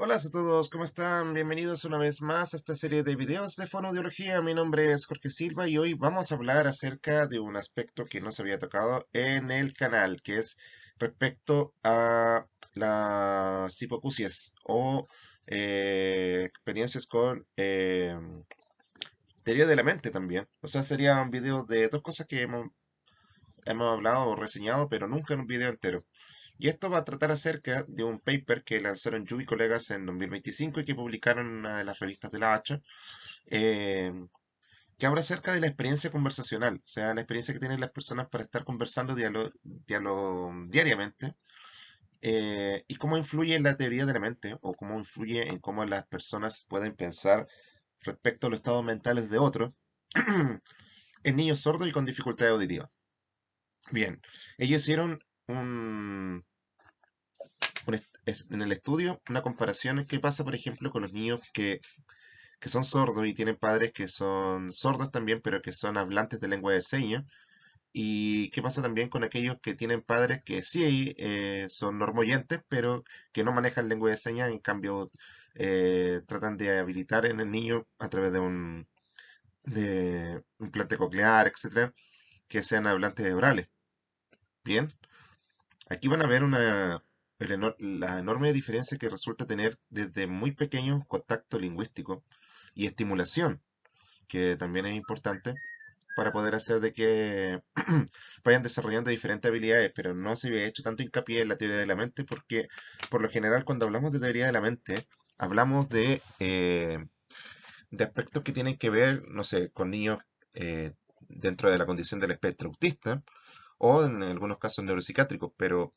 Hola a todos, ¿cómo están? Bienvenidos una vez más a esta serie de videos de fonoaudiología. Mi nombre es Jorge Silva y hoy vamos a hablar acerca de un aspecto que no se había tocado en el canal, que es respecto a las hipoacusias o experiencias con teoría de la mente también. O sea, sería un video de dos cosas que hemos hablado o reseñado, pero nunca en un video entero. Y esto va a tratar acerca de un paper que lanzaron Yu y colegas en 2025 y que publicaron en una de las revistas de la H, eh, que habla acerca de la experiencia conversacional, o sea, la experiencia que tienen las personas para estar conversando diariamente, y cómo influye en la teoría de la mente o cómo influye en cómo las personas pueden pensar respecto a los estados mentales de otros en niños sordos y con dificultades auditivas. Bien, ellos hicieron en el estudio una comparación en qué pasa, por ejemplo, con los niños que son sordos y tienen padres que son sordos también, pero que son hablantes de lengua de señas. Y qué pasa también con aquellos que tienen padres que sí son normoyentes, pero que no manejan lengua de señas, en cambio tratan de habilitar en el niño a través de un implante coclear, etcétera, que sean hablantes orales. Bien, aquí van a ver la enorme diferencia que resulta tener desde muy pequeños contacto lingüístico y estimulación, que también es importante para poder hacer de que vayan desarrollando diferentes habilidades, pero no se había hecho tanto hincapié en la teoría de la mente porque por lo general cuando hablamos de teoría de la mente hablamos de aspectos que tienen que ver, no sé, con niños dentro de la condición del espectro autista o en algunos casos neuropsiquiátricos, pero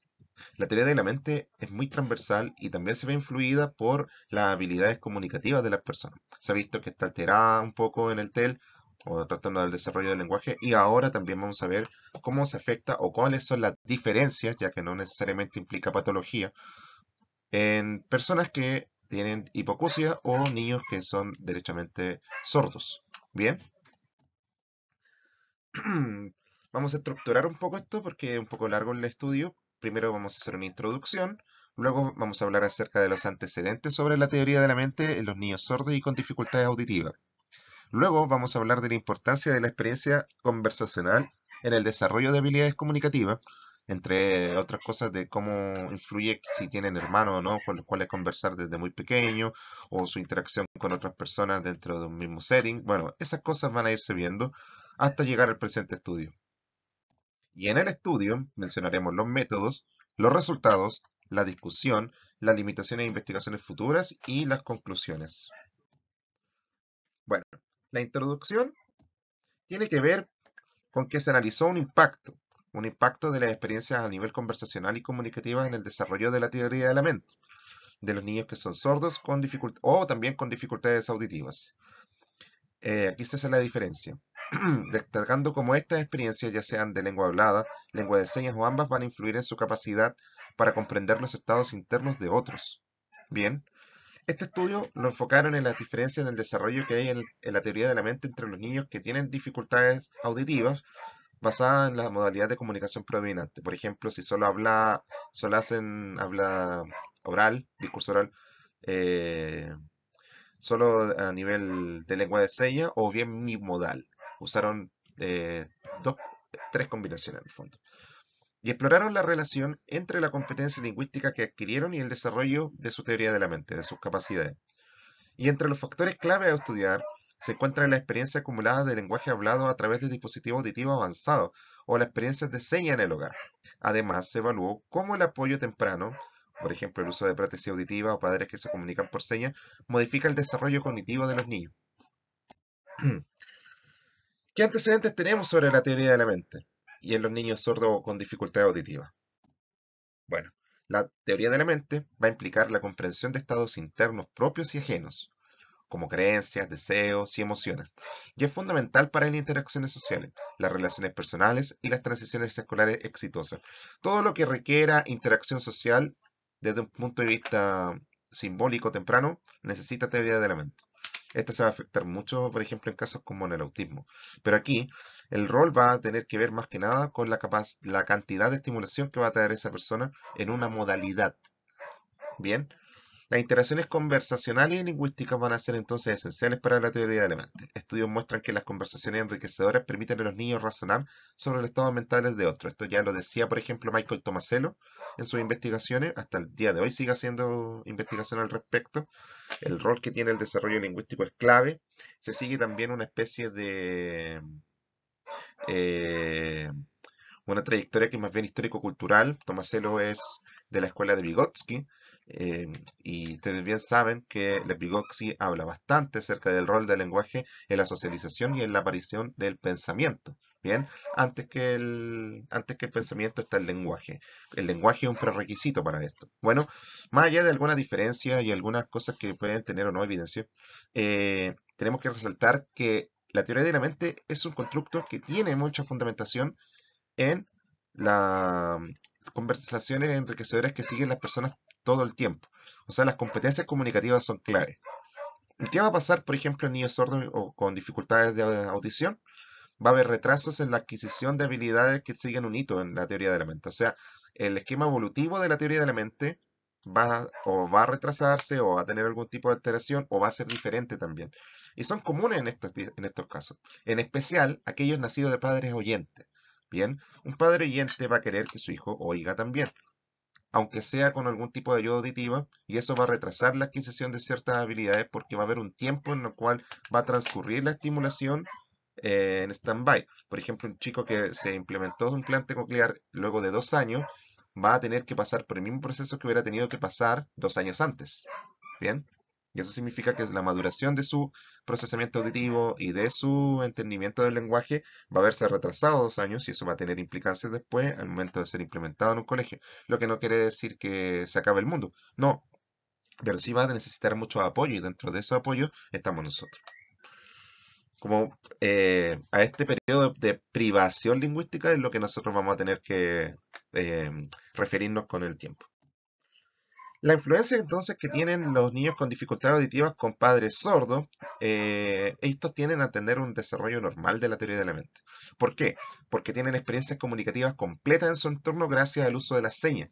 la teoría de la mente es muy transversal y también se ve influida por las habilidades comunicativas de las personas. Se ha visto que está alterada un poco en el TEL o tratando del desarrollo del lenguaje y ahora también vamos a ver cómo se afecta o cuáles son las diferencias, ya que no necesariamente implica patología, en personas que tienen hipoacusia o niños que son derechamente sordos. Bien, vamos a estructurar un poco esto porque es un poco largo el estudio. Primero vamos a hacer una introducción, luego vamos a hablar acerca de los antecedentes sobre la teoría de la mente en los niños sordos y con dificultades auditivas. Luego vamos a hablar de la importancia de la experiencia conversacional en el desarrollo de habilidades comunicativas, entre otras cosas de cómo influye si tienen hermanos o no, con los cuales conversar desde muy pequeño, o su interacción con otras personas dentro de un mismo setting. Bueno, esas cosas van a irse viendo hasta llegar al presente estudio. Y en el estudio mencionaremos los métodos, los resultados, la discusión, las limitaciones e investigaciones futuras y las conclusiones. Bueno, la introducción tiene que ver con que se analizó un impacto de las experiencias a nivel conversacional y comunicativa en el desarrollo de la teoría de la mente, de los niños que son sordos con o también con dificultades auditivas. Aquí se hace la diferencia, destacando cómo estas experiencias, ya sean de lengua hablada, lengua de señas o ambas, van a influir en su capacidad para comprender los estados internos de otros. Bien, este estudio lo enfocaron en las diferencias en el desarrollo que hay en la teoría de la mente entre los niños que tienen dificultades auditivas basada en la modalidad de comunicación predominante. Por ejemplo, si solo hacen habla oral, discurso oral, eh, solo a nivel de lengua de señas o bien bimodal. Usaron eh, dos, tres combinaciones en el fondo. Y exploraron la relación entre la competencia lingüística que adquirieron y el desarrollo de su teoría de la mente, de sus capacidades. Y entre los factores clave a estudiar se encuentra la experiencia acumulada de lenguaje hablado a través de dispositivos auditivos avanzados o las experiencias de seña en el hogar. Además, se evaluó cómo el apoyo temprano, por ejemplo el uso de prótesis auditiva o padres que se comunican por señas, modifica el desarrollo cognitivo de los niños. ¿Qué antecedentes tenemos sobre la teoría de la mente y en los niños sordos con dificultad auditiva? Bueno, la teoría de la mente va a implicar la comprensión de estados internos propios y ajenos, como creencias, deseos y emociones, y es fundamental para las interacciones sociales, las relaciones personales y las transiciones escolares exitosas. Todo lo que requiera interacción social desde un punto de vista simbólico temprano necesita teoría de la mente. Esta se va a afectar mucho, por ejemplo, en casos como en el autismo. Pero aquí el rol va a tener que ver más que nada con la cantidad de estimulación que va a tener esa persona en una modalidad. Bien, Las interacciones conversacionales y lingüísticas van a ser entonces esenciales para la teoría de la mente. Estudios muestran que las conversaciones enriquecedoras permiten a los niños razonar sobre los estados mentales de otros. Esto ya lo decía, por ejemplo, Michael Tomasello en sus investigaciones. Hasta el día de hoy sigue haciendo investigación al respecto. El rol que tiene el desarrollo lingüístico es clave. Se sigue también una especie de eh, una trayectoria que es más bien histórico-cultural. Tomasello es de la escuela de Vygotsky, eh, y ustedes bien saben que Vygotsky habla bastante acerca del rol del lenguaje en la socialización y en la aparición del pensamiento. Bien, antes que el pensamiento está el lenguaje. El lenguaje es un prerequisito para esto. Bueno, más allá de algunas diferencias y algunas cosas que pueden tener o no evidencia, tenemos que resaltar que la teoría de la mente es un constructo que tiene mucha fundamentación en las conversaciones enriquecedoras que siguen las personas todo el tiempo. O sea, las competencias comunicativas son claves. ¿Qué va a pasar, por ejemplo, en niños sordos o con dificultades de audición? Va a haber retrasos en la adquisición de habilidades que siguen un hito en la teoría de la mente. O sea, el esquema evolutivo de la teoría de la mente va a retrasarse o va a tener algún tipo de alteración o va a ser diferente también. Y son comunes en estos casos. En especial aquellos nacidos de padres oyentes. Bien, un padre oyente va a querer que su hijo oiga también, aunque sea con algún tipo de ayuda auditiva, y eso va a retrasar la adquisición de ciertas habilidades porque va a haber un tiempo en el cual va a transcurrir la estimulación en stand-by. Por ejemplo, un chico que se implementó un implante coclear luego de 2 años va a tener que pasar por el mismo proceso que hubiera tenido que pasar 2 años antes. ¿Bien? Y eso significa que la maduración de su procesamiento auditivo y de su entendimiento del lenguaje va a haberse retrasado 2 años y eso va a tener implicancias después al momento de ser implementado en un colegio. Lo que no quiere decir que se acabe el mundo. No, pero sí va a necesitar mucho apoyo y dentro de ese apoyo estamos nosotros. Como a este periodo de privación lingüística es lo que nosotros vamos a tener que referirnos con el tiempo. La influencia entonces que tienen los niños con dificultades auditivas con padres sordos, estos tienden a tener un desarrollo normal de la teoría de la mente. ¿Por qué? Porque tienen experiencias comunicativas completas en su entorno gracias al uso de las señas.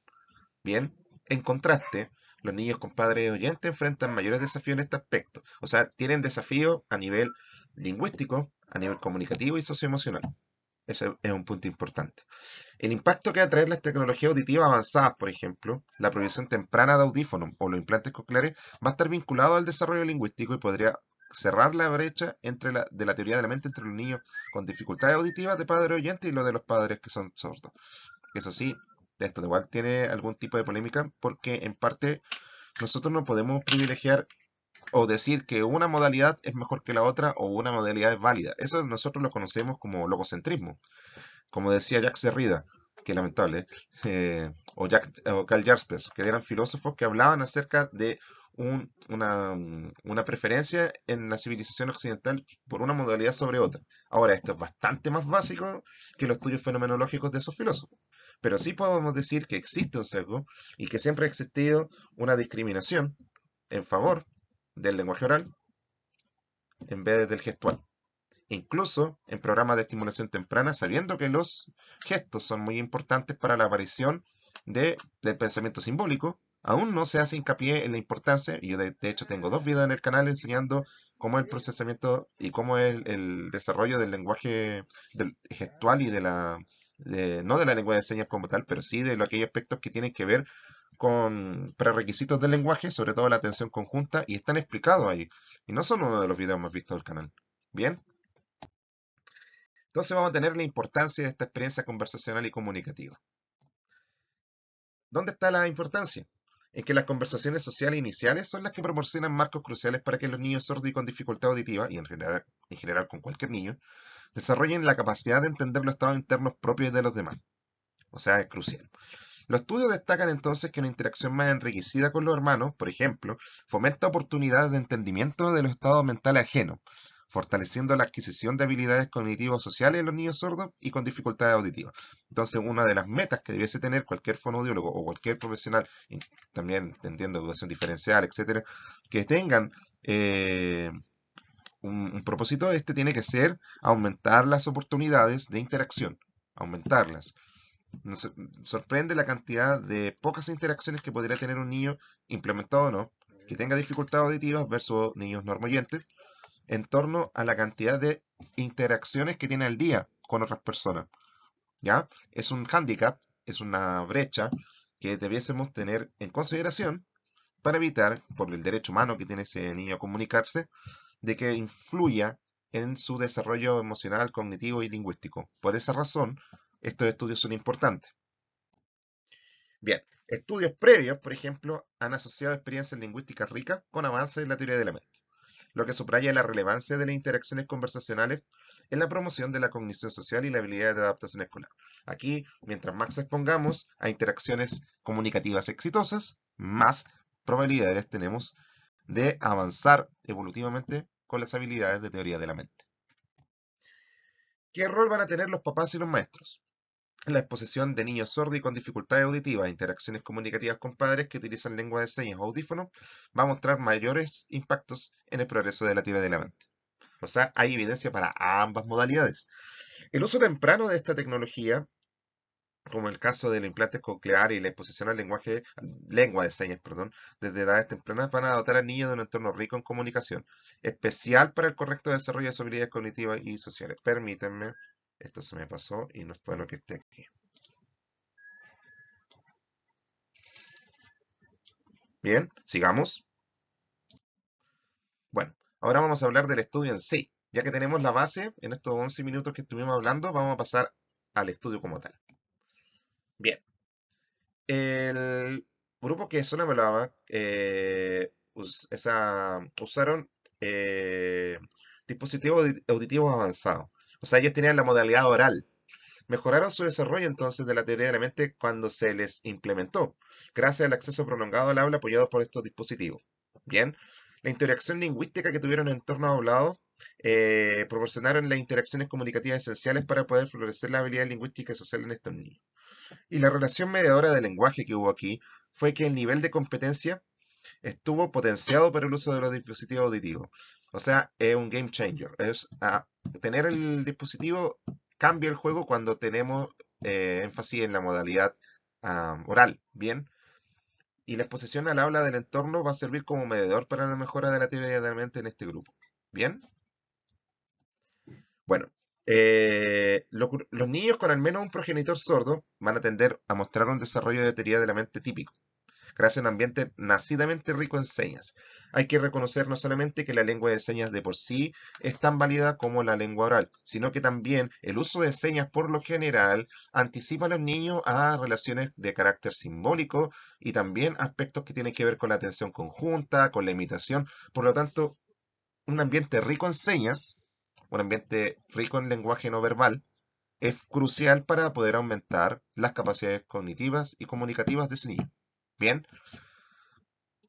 Bien, en contraste, los niños con padres oyentes enfrentan mayores desafíos en este aspecto. O sea, tienen desafíos a nivel lingüístico, a nivel comunicativo y socioemocional. Ese es un punto importante. El impacto que va a traer las tecnologías auditivas avanzadas, por ejemplo, la provisión temprana de audífonos o los implantes cocleares, va a estar vinculado al desarrollo lingüístico y podría cerrar la brecha de la teoría de la mente entre los niños con dificultades auditivas de padres oyentes y los de los padres que son sordos. Eso sí, esto igual tiene algún tipo de polémica porque en parte nosotros no podemos privilegiar o decir que una modalidad es mejor que la otra o una modalidad es válida. Eso nosotros lo conocemos como logocentrismo. Como decía Jacques Derrida, que lamentable, o Karl Jaspers, que eran filósofos que hablaban acerca de una preferencia en la civilización occidental por una modalidad sobre otra. Ahora, esto es bastante más básico que los estudios fenomenológicos de esos filósofos. Pero sí podemos decir que existe un sesgo y que siempre ha existido una discriminación en favor del lenguaje oral en vez del gestual. Incluso en programas de estimulación temprana, sabiendo que los gestos son muy importantes para la aparición del pensamiento simbólico, aún no se hace hincapié en la importancia, y yo de hecho tengo 2 videos en el canal enseñando cómo es el procesamiento y cómo es el desarrollo del lenguaje del gestual y no de la lengua de señas como tal, pero sí de aquellos aspectos que tienen que ver con prerequisitos del lenguaje, sobre todo la atención conjunta, y están explicados ahí. Y no son uno de los videos más vistos del canal. Bien, entonces vamos a tener la importancia de esta experiencia conversacional y comunicativa. ¿Dónde está la importancia? En que las conversaciones sociales iniciales son las que proporcionan marcos cruciales para que los niños sordos y con dificultad auditiva, y en general con cualquier niño, desarrollen la capacidad de entender los estados internos propios de los demás. O sea, es crucial. Los estudios destacan entonces que una interacción más enriquecida con los hermanos, por ejemplo, fomenta oportunidades de entendimiento de los estados mentales ajenos, fortaleciendo la adquisición de habilidades cognitivos sociales en los niños sordos y con dificultades auditivas. Entonces, una de las metas que debiese tener cualquier fonoaudiólogo o cualquier profesional, y también entiendo educación diferencial, etcétera, que tengan un propósito este tiene que ser aumentar las oportunidades de interacción, aumentarlas. Nos sorprende la cantidad de pocas interacciones que podría tener un niño, implementado o no, que tenga dificultades auditivas versus niños normoyentes en torno a la cantidad de interacciones que tiene al día con otras personas. ¿Ya? Es un hándicap, es una brecha que debiésemos tener en consideración para evitar, por el derecho humano que tiene ese niño a comunicarse, de que influya en su desarrollo emocional, cognitivo y lingüístico. Por esa razón, estos estudios son importantes. Bien, estudios previos, por ejemplo, han asociado experiencias lingüísticas ricas con avances en la teoría de la mente, lo que subraya la relevancia de las interacciones conversacionales en la promoción de la cognición social y la habilidad de adaptación escolar. Aquí, mientras más expongamos a interacciones comunicativas exitosas, más probabilidades tenemos de avanzar evolutivamente con las habilidades de teoría de la mente. ¿Qué rol van a tener los papás y los maestros? La exposición de niños sordos y con dificultades auditivas a interacciones comunicativas con padres que utilizan lengua de señas o audífonos va a mostrar mayores impactos en el progreso de la teoría de la mente. O sea, hay evidencia para ambas modalidades. El uso temprano de esta tecnología, como el caso del implante coclear y la exposición al lengua de señas, perdón, desde edades tempranas, van a dotar al niño de un entorno rico en comunicación, especial para el correcto desarrollo de sus habilidades cognitivas y sociales. Permítanme, esto se me pasó y no es bueno que esté aquí. Bien, sigamos. Bueno, ahora vamos a hablar del estudio en sí. Ya que tenemos la base, en estos 11 minutos que estuvimos hablando, vamos a pasar al estudio como tal. Bien, el grupo que Sona hablaba usaron eh, dispositivos auditivos avanzados. O sea, ellos tenían la modalidad oral. Mejoraron su desarrollo entonces de la teoría de la mente cuando se les implementó, gracias al acceso prolongado al aula apoyado por estos dispositivos. Bien, la interacción lingüística que tuvieron en entornos hablados proporcionaron las interacciones comunicativas esenciales para poder florecer la habilidad lingüística y social en estos niños. Y la relación mediadora del lenguaje que hubo aquí fue que el nivel de competencia estuvo potenciado por el uso de los dispositivos auditivos. O sea, es un game changer. Tener el dispositivo cambia el juego cuando tenemos énfasis en la modalidad oral. Bien. Y la exposición al habla del entorno va a servir como medidor para la mejora de la teoría de la mente en este grupo. Bien. Bueno, los niños con al menos un progenitor sordo van a tender a mostrar un desarrollo de teoría de la mente típico, gracias a un ambiente nacidamente rico en señas. Hay que reconocer no solamente que la lengua de señas de por sí es tan válida como la lengua oral, sino que también el uso de señas por lo general anticipa a los niños a relaciones de carácter simbólico y también aspectos que tienen que ver con la atención conjunta, con la imitación. Por lo tanto, un ambiente rico en señas, un ambiente rico en lenguaje no verbal, es crucial para poder aumentar las capacidades cognitivas y comunicativas de ese niño. Bien,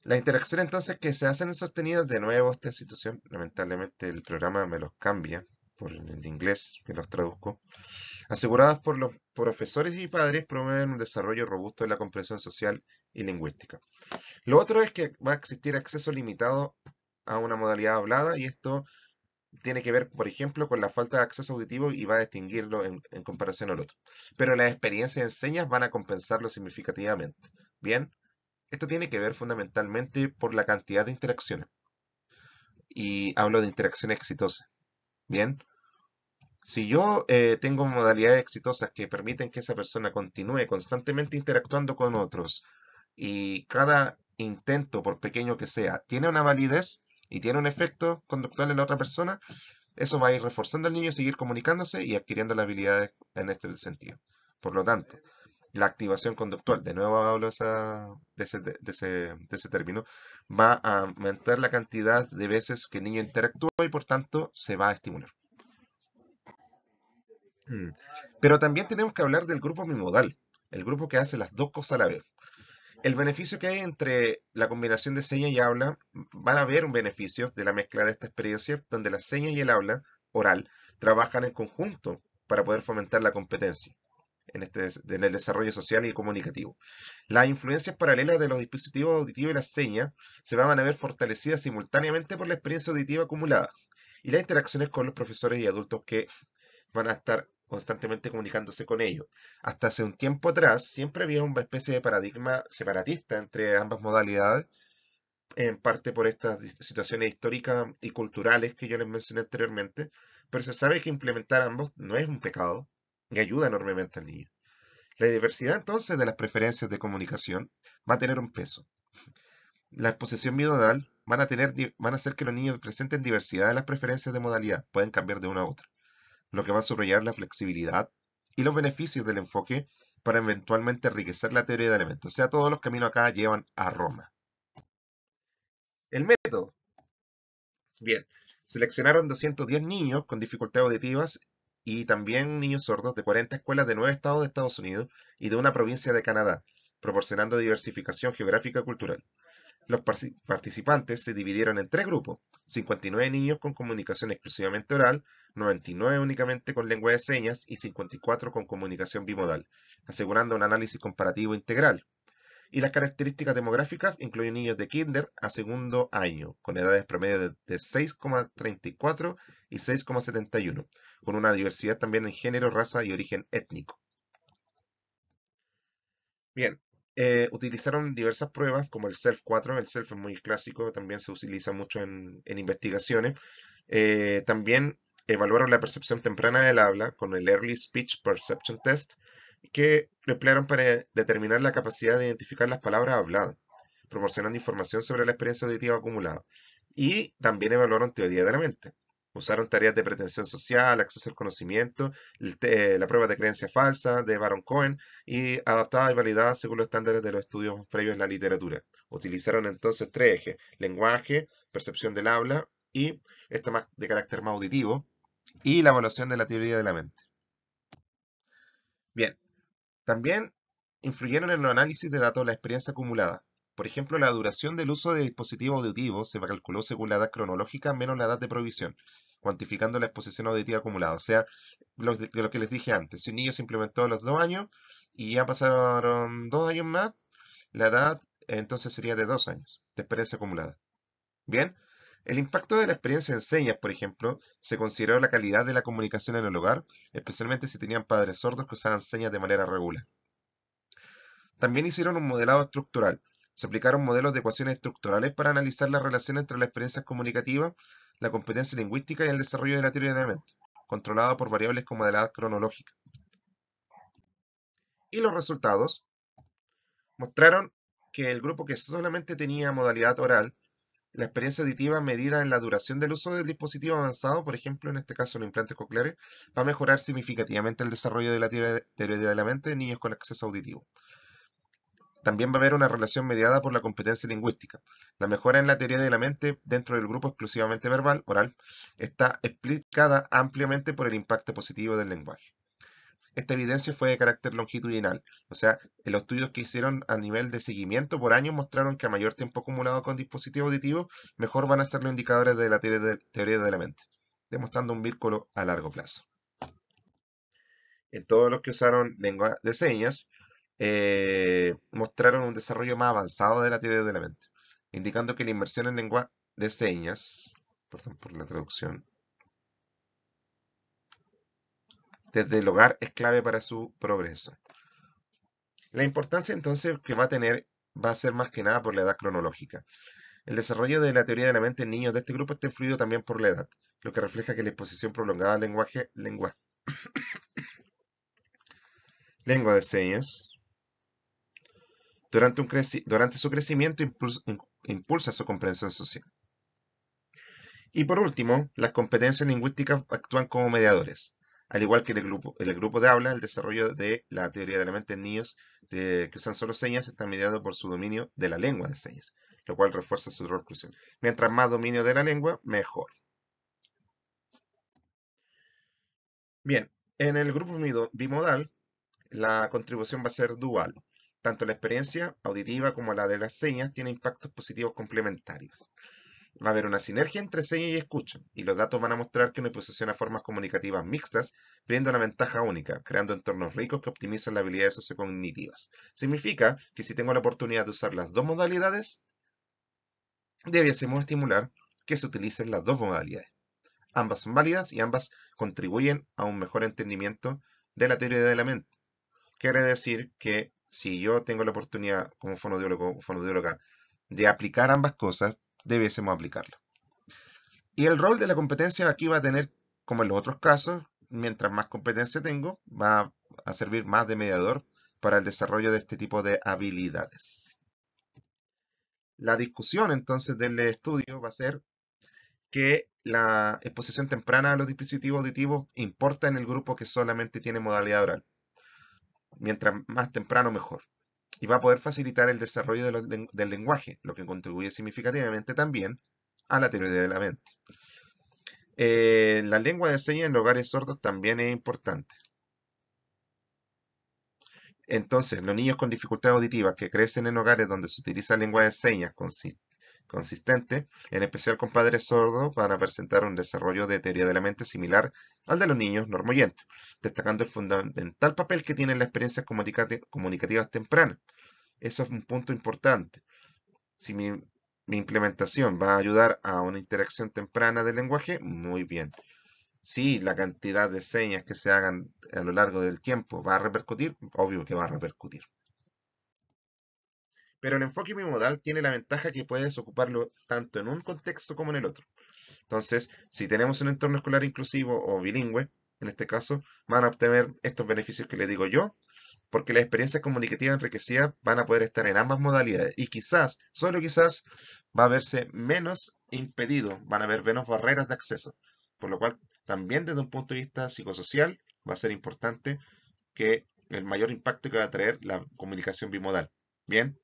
las interacciones entonces que se hacen en sostenidas, de nuevo esta situación, lamentablemente el programa me los cambia por el inglés que los traduzco, aseguradas por los profesores y padres promueven un desarrollo robusto de la comprensión social y lingüística. Lo otro es que va a existir acceso limitado a una modalidad hablada y esto tiene que ver, por ejemplo, con la falta de acceso auditivo y va a distinguirlo en comparación al otro. Pero las experiencias en señas van a compensarlo significativamente. Bien, esto tiene que ver fundamentalmente por la cantidad de interacciones. Y hablo de interacciones exitosas. Bien, si yo tengo modalidades exitosas que permiten que esa persona continúe constantemente interactuando con otros y cada intento, por pequeño que sea, tiene una validez y tiene un efecto conductual en la otra persona, eso va a ir reforzando al niño a seguir comunicándose y adquiriendo las habilidades en este sentido. Por lo tanto, la activación conductual, de nuevo hablo de ese término, va a aumentar la cantidad de veces que el niño interactúa y por tanto se va a estimular. Mm. Pero también tenemos que hablar del grupo bimodal, el grupo que hace las dos cosas a la vez. El beneficio que hay entre la combinación de señas y habla, van a haber un beneficio de la mezcla de esta experiencia, donde las señas y el habla oral trabajan en conjunto para poder fomentar la competencia en el desarrollo social y comunicativo. Las influencias paralelas de los dispositivos auditivos y las señas se van a ver fortalecidas simultáneamente por la experiencia auditiva acumulada y las interacciones con los profesores y adultos que van a estar constantemente comunicándose con ellos. Hasta hace un tiempo atrás siempre había una especie de paradigma separatista entre ambas modalidades en parte por estas situaciones históricas y culturales que yo les mencioné anteriormente, pero se sabe que implementar ambos no es un pecado y ayuda enormemente al niño. La diversidad entonces de las preferencias de comunicación va a tener un peso. La exposición bimodal van a hacer que los niños presenten diversidad de las preferencias de modalidad, pueden cambiar de una a otra, lo que va a subrayar la flexibilidad y los beneficios del enfoque para eventualmente enriquecer la teoría de elementos. O sea, todos los caminos acá llevan a Roma. El método. Bien, seleccionaron 210 niños con dificultades auditivas y también niños sordos de 40 escuelas de 9 estados de Estados Unidos y de una provincia de Canadá, proporcionando diversificación geográfica y cultural. Los participantes se dividieron en tres grupos: 59 niños con comunicación exclusivamente oral, 99 únicamente con lengua de señas y 54 con comunicación bimodal, asegurando un análisis comparativo integral. Y las características demográficas incluyen niños de kinder a segundo año, con edades promedio de 6,34 y 6,71, con una diversidad también en género, raza y origen étnico. Bien, utilizaron diversas pruebas como el SELF 4. El SELF es muy clásico, también se utiliza mucho en investigaciones. También evaluaron la percepción temprana del habla con el Early Speech Perception Test, que lo emplearon para determinar la capacidad de identificar las palabras habladas, proporcionando información sobre la experiencia auditiva acumulada. Y también evaluaron teoría de la mente. Usaron tareas de pretensión social, acceso al conocimiento, la prueba de creencia falsa de Baron Cohen y adaptada y validada según los estándares de los estudios previos en la literatura. Utilizaron entonces tres ejes: lenguaje, percepción del habla y esta más de carácter más auditivo, y la evaluación de la teoría de la mente. Bien, también influyeron en los análisis de datos la experiencia acumulada. Por ejemplo, la duración del uso de dispositivos auditivos se calculó según la edad cronológica menos la edad de provisión, cuantificando la exposición auditiva acumulada. O sea, lo que les dije antes, si un niño se implementó a los 2 años y ya pasaron 2 años más, la edad entonces sería de 2 años de experiencia acumulada. Bien, el impacto de la experiencia en señas, por ejemplo, se consideró la calidad de la comunicación en el hogar, especialmente si tenían padres sordos que usaban señas de manera regular. También hicieron un modelado estructural. Se aplicaron modelos de ecuaciones estructurales para analizar la relación entre las experiencias comunicativas, la competencia lingüística y el desarrollo de la teoría de la mente, controlada por variables como la edad cronológica. Y los resultados mostraron que el grupo que solamente tenía modalidad oral, la experiencia auditiva medida en la duración del uso del dispositivo avanzado, por ejemplo, en este caso los implantes cocleares, va a mejorar significativamente el desarrollo de la teoría de la mente en niños con acceso auditivo. También va a haber una relación mediada por la competencia lingüística. La mejora en la teoría de la mente dentro del grupo exclusivamente verbal, oral, está explicada ampliamente por el impacto positivo del lenguaje. Esta evidencia fue de carácter longitudinal, o sea, los estudios que hicieron a nivel de seguimiento por años mostraron que a mayor tiempo acumulado con dispositivos auditivos, mejor van a ser los indicadores de la teoría de la mente, demostrando un vínculo a largo plazo. En todos los que usaron lengua de señas, mostraron un desarrollo más avanzado de la teoría de la mente, indicando que la inversión en lengua de señas, perdón por la traducción, desde el hogar es clave para su progreso. La importancia entonces que va a tener va a ser más que nada por la edad cronológica. El desarrollo de la teoría de la mente en niños de este grupo está influido también por la edad, lo que refleja que la exposición prolongada al lengua de señas durante su crecimiento impulsa su comprensión social. Y por último, las competencias lingüísticas actúan como mediadores. Al igual que en el grupo de habla, el desarrollo de la teoría de la mente en niños que usan solo señas está mediado por su dominio de la lengua de señas, lo cual refuerza su rol crucial. Mientras más dominio de la lengua, mejor. Bien, en el grupo bimodal, la contribución va a ser dual. Tanto la experiencia auditiva como la de las señas tiene impactos positivos complementarios. Va a haber una sinergia entre señas y escucha, y los datos van a mostrar que una exposición a formas comunicativas mixtas brinda una ventaja única, creando entornos ricos que optimizan las habilidades sociocognitivas. Significa que si tengo la oportunidad de usar las dos modalidades, debiésemos estimular que se utilicen las dos modalidades. Ambas son válidas y ambas contribuyen a un mejor entendimiento de la teoría de la mente. Quiere decir que si yo tengo la oportunidad como fonoaudiólogo o fonoaudióloga de aplicar ambas cosas, debiésemos aplicarlo. Y el rol de la competencia aquí va a tener, como en los otros casos, mientras más competencia tengo, va a servir más de mediador para el desarrollo de este tipo de habilidades. La discusión entonces del estudio va a ser que la exposición temprana a los dispositivos auditivos importa en el grupo que solamente tiene modalidad oral. Mientras más temprano, mejor. Y va a poder facilitar el desarrollo del lenguaje, lo que contribuye significativamente también a la teoría de la mente. La lengua de señas en los hogares sordos también es importante. Entonces, los niños con dificultades auditivas que crecen en hogares donde se utiliza lengua de señas consistente, en especial con padres sordos, van a presentar un desarrollo de teoría de la mente similar al de los niños normoyentes, destacando el fundamental papel que tienen las experiencias comunicativas tempranas. Eso es un punto importante. Si mi implementación va a ayudar a una interacción temprana del lenguaje, muy bien. Si la cantidad de señas que se hagan a lo largo del tiempo va a repercutir, obvio que va a repercutir. Pero el enfoque bimodal tiene la ventaja que puedes ocuparlo tanto en un contexto como en el otro. Entonces, si tenemos un entorno escolar inclusivo o bilingüe, en este caso, van a obtener estos beneficios que les digo yo, porque las experiencias comunicativas enriquecidas van a poder estar en ambas modalidades y quizás, solo quizás, va a verse menos impedido, van a haber menos barreras de acceso, por lo cual también desde un punto de vista psicosocial va a ser importante que el mayor impacto que va a traer la comunicación bimodal. Bien,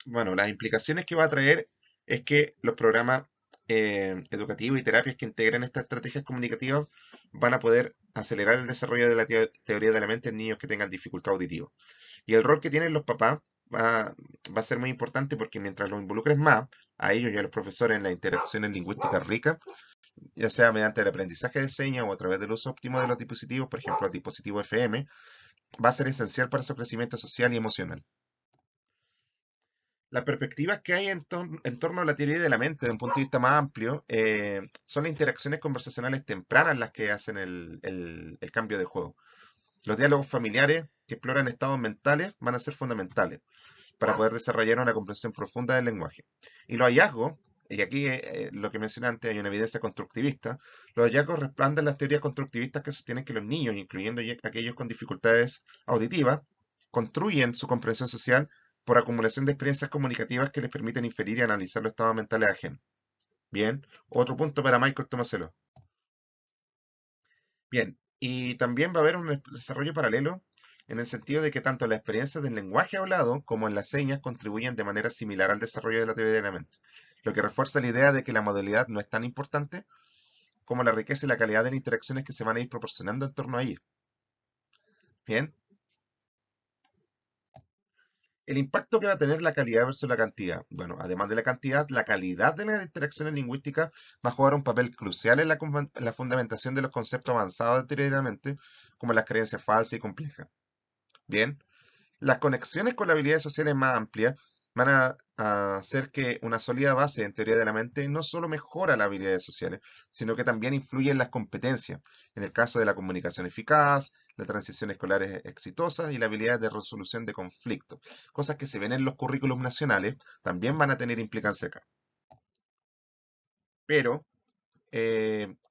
bueno, las implicaciones que va a traer es que los programas educativos y terapias que integren estas estrategias comunicativas van a poder acelerar el desarrollo de la teoría de la mente en niños que tengan dificultad auditiva. Y el rol que tienen los papás va a ser muy importante porque mientras los involucres más, a ellos y a los profesores en las interacciones lingüísticas ricas, ya sea mediante el aprendizaje de señas o a través del uso óptimo de los dispositivos, por ejemplo, el dispositivo FM, va a ser esencial para su crecimiento social y emocional. Las perspectivas que hay en torno a la teoría de la mente, desde un punto de vista más amplio, son las interacciones conversacionales tempranas las que hacen el cambio de juego. Los diálogos familiares que exploran estados mentales van a ser fundamentales para poder desarrollar una comprensión profunda del lenguaje. Y los hallazgos, y aquí lo que mencioné antes, hay una evidencia constructivista, los hallazgos respaldan las teorías constructivistas que sostienen que los niños, incluyendo aquellos con dificultades auditivas, construyen su comprensión social por acumulación de experiencias comunicativas que les permiten inferir y analizar los estados mentales ajenos. Bien, otro punto para Michael Tomasello. Bien, y también va a haber un desarrollo paralelo en el sentido de que tanto las experiencias del lenguaje hablado como en las señas contribuyen de manera similar al desarrollo de la teoría de la mente, lo que refuerza la idea de que la modalidad no es tan importante como la riqueza y la calidad de las interacciones que se van a ir proporcionando en torno a ella. Bien, el impacto que va a tener la calidad versus la cantidad. Bueno, además de la cantidad, la calidad de las interacciones lingüísticas va a jugar un papel crucial en la fundamentación de los conceptos avanzados de teoría de la mente, como las creencias falsas y complejas. Bien, las conexiones con las habilidades sociales más amplias van a hacer que una sólida base en teoría de la mente no solo mejora las habilidades sociales, sino que también influye en las competencias, en el caso de la comunicación eficaz, la transición escolar exitosa y la habilidad de resolución de conflictos. Cosas que se ven en los currículos nacionales también van a tener implicancia acá. Pero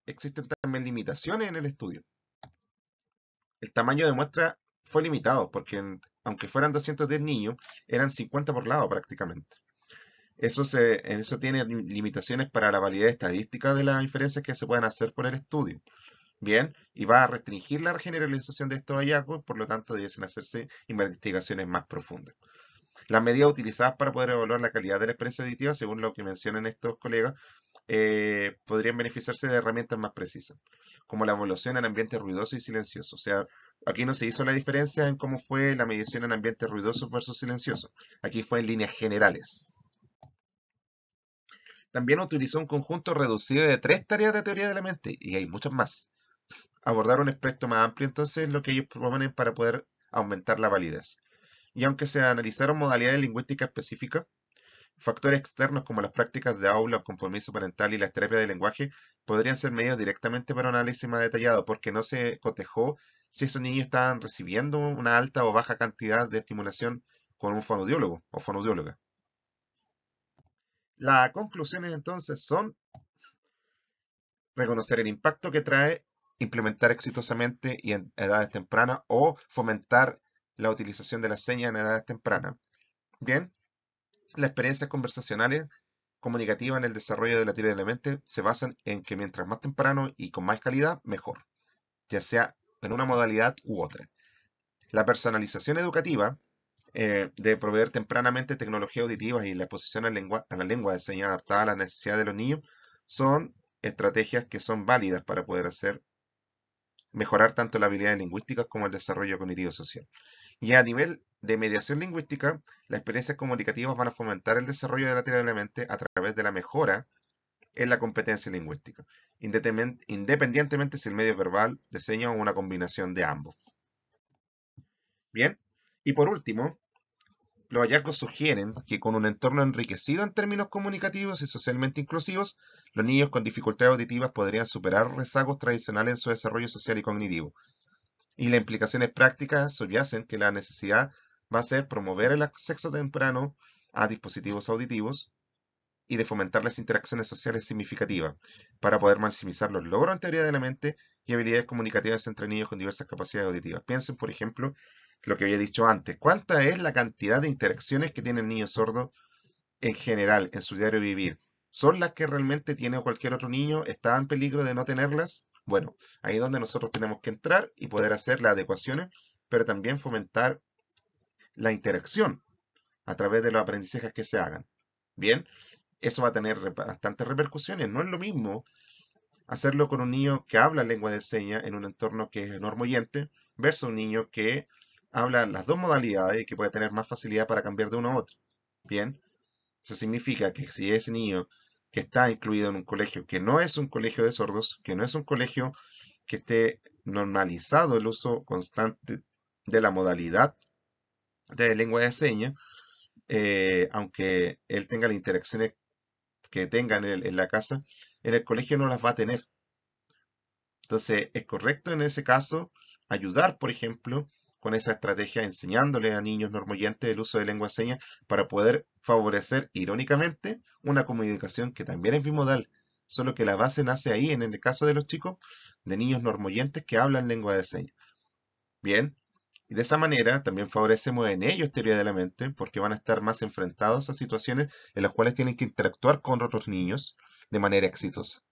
existen también limitaciones en el estudio. El tamaño de muestra fue limitado porque aunque fueran 210 niños, eran 50 por lado prácticamente. Eso tiene limitaciones para la validez estadística de las inferencias que se pueden hacer por el estudio. Bien, y va a restringir la generalización de estos hallazgos, por lo tanto debiesen hacerse investigaciones más profundas. Las medidas utilizadas para poder evaluar la calidad de la experiencia auditiva, según lo que mencionan estos colegas, podrían beneficiarse de herramientas más precisas, como la evaluación en ambientes ruidosos y silenciosos. O sea, aquí no se hizo la diferencia en cómo fue la medición en ambientes ruidosos versus silenciosos. Aquí fue en líneas generales. También utilizó un conjunto reducido de 3 tareas de teoría de la mente, y hay muchas más. Abordar un espectro más amplio entonces es lo que ellos proponen para poder aumentar la validez. Y aunque se analizaron modalidades lingüísticas específicas, factores externos como las prácticas de aula, el compromiso parental y las terapias de lenguaje podrían ser medios directamente para un análisis más detallado, porque no se cotejó si esos niños estaban recibiendo una alta o baja cantidad de estimulación con un fonoaudiólogo o fonoaudióloga. Las conclusiones entonces son reconocer el impacto que trae implementar exitosamente y en edades tempranas o fomentar la utilización de la seña en edades tempranas. Bien, las experiencias conversacionales comunicativas en el desarrollo de la teoría de la mente se basan en que mientras más temprano y con más calidad, mejor, ya sea en una modalidad u otra. La personalización educativa de proveer tempranamente tecnología auditiva y la exposición a la lengua de señas adaptada a las necesidades de los niños son estrategias que son válidas para poder hacer mejorar tanto la habilidad lingüística como el desarrollo cognitivo social. Y a nivel de mediación lingüística, las experiencias comunicativas van a fomentar el desarrollo de la teoría de la mente a través de la mejora en la competencia lingüística, independientemente si el medio es verbal, de señas o una combinación de ambos. Bien, y por último, los hallazgos sugieren que con un entorno enriquecido en términos comunicativos y socialmente inclusivos, los niños con dificultades auditivas podrían superar rezagos tradicionales en su desarrollo social y cognitivo. Y las implicaciones prácticas subyacen que la necesidad va a ser promover el acceso temprano a dispositivos auditivos y de fomentar las interacciones sociales significativas para poder maximizar los logros en teoría de la mente y habilidades comunicativas entre niños con diversas capacidades auditivas. Piensen, por ejemplo, lo que había dicho antes. ¿Cuánta es la cantidad de interacciones que tiene el niño sordo en general en su diario vivir? ¿Son las que realmente tiene cualquier otro niño? ¿Está en peligro de no tenerlas? Bueno, ahí es donde nosotros tenemos que entrar y poder hacer las adecuaciones, pero también fomentar la interacción a través de los aprendizajes que se hagan. Bien, eso va a tener bastantes repercusiones. No es lo mismo hacerlo con un niño que habla lengua de señas en un entorno que es normoyente versus un niño que habla las dos modalidades y que puede tener más facilidad para cambiar de uno a otro. Bien, eso significa que si ese niño que está incluido en un colegio que no es un colegio de sordos, que no es un colegio que esté normalizado el uso constante de la modalidad de lengua de señas, aunque él tenga las interacciones que tenga en la casa, en el colegio no las va a tener. Entonces, es correcto en ese caso ayudar, por ejemplo, con esa estrategia, enseñándole a niños normoyentes el uso de lengua de señas para poder favorecer, irónicamente, una comunicación que también es bimodal, solo que la base nace ahí, en el caso de los chicos, de niños normoyentes que hablan lengua de señas. Bien, y de esa manera también favorecemos en ellos teoría de la mente, porque van a estar más enfrentados a situaciones en las cuales tienen que interactuar con otros niños de manera exitosa.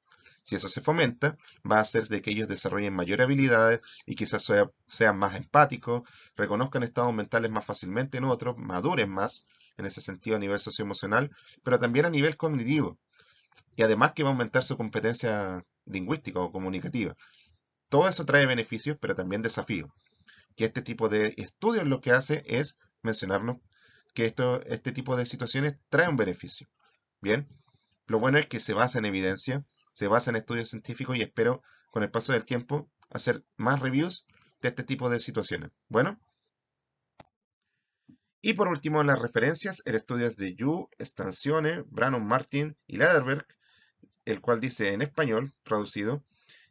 Si eso se fomenta, va a hacer de que ellos desarrollen mayores habilidades y quizás sean más empáticos, reconozcan estados mentales más fácilmente en otros, maduren más en ese sentido a nivel socioemocional, pero también a nivel cognitivo. Y además que va a aumentar su competencia lingüística o comunicativa. Todo eso trae beneficios, pero también desafíos. Que este tipo de estudios lo que hace es mencionarnos que este tipo de situaciones trae un beneficio. Bien, lo bueno es que se basa en evidencia, se basa en estudios científicos y espero con el paso del tiempo hacer más reviews de este tipo de situaciones. Bueno, y por último las referencias, el estudio es de Yu, Stancione, Brannon Martin y Lederberg, el cual dice en español, traducido,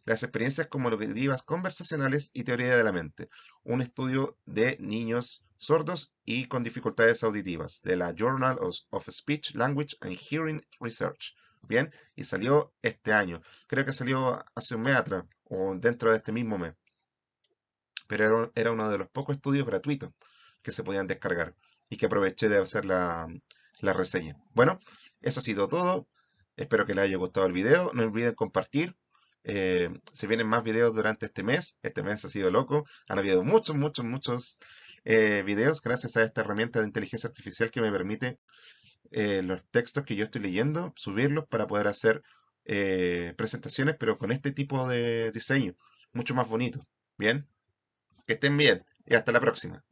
las experiencias comunicativas conversacionales y teoría de la mente, un estudio de niños sordos y con dificultades auditivas, de la Journal of Speech, Language and Hearing Research. Bien, y salió este año. Creo que salió hace un mes atrás, o dentro de este mismo mes. Pero era uno de los pocos estudios gratuitos que se podían descargar y que aproveché de hacer la reseña. Bueno, eso ha sido todo. Espero que les haya gustado el video. No olviden compartir. Se vienen más videos durante este mes. Este mes ha sido loco. Han habido muchos videos gracias a esta herramienta de inteligencia artificial que me permite los textos que yo estoy leyendo, subirlos para poder hacer presentaciones, pero con este tipo de diseño. Mucho más bonito. Bien, que estén bien y hasta la próxima.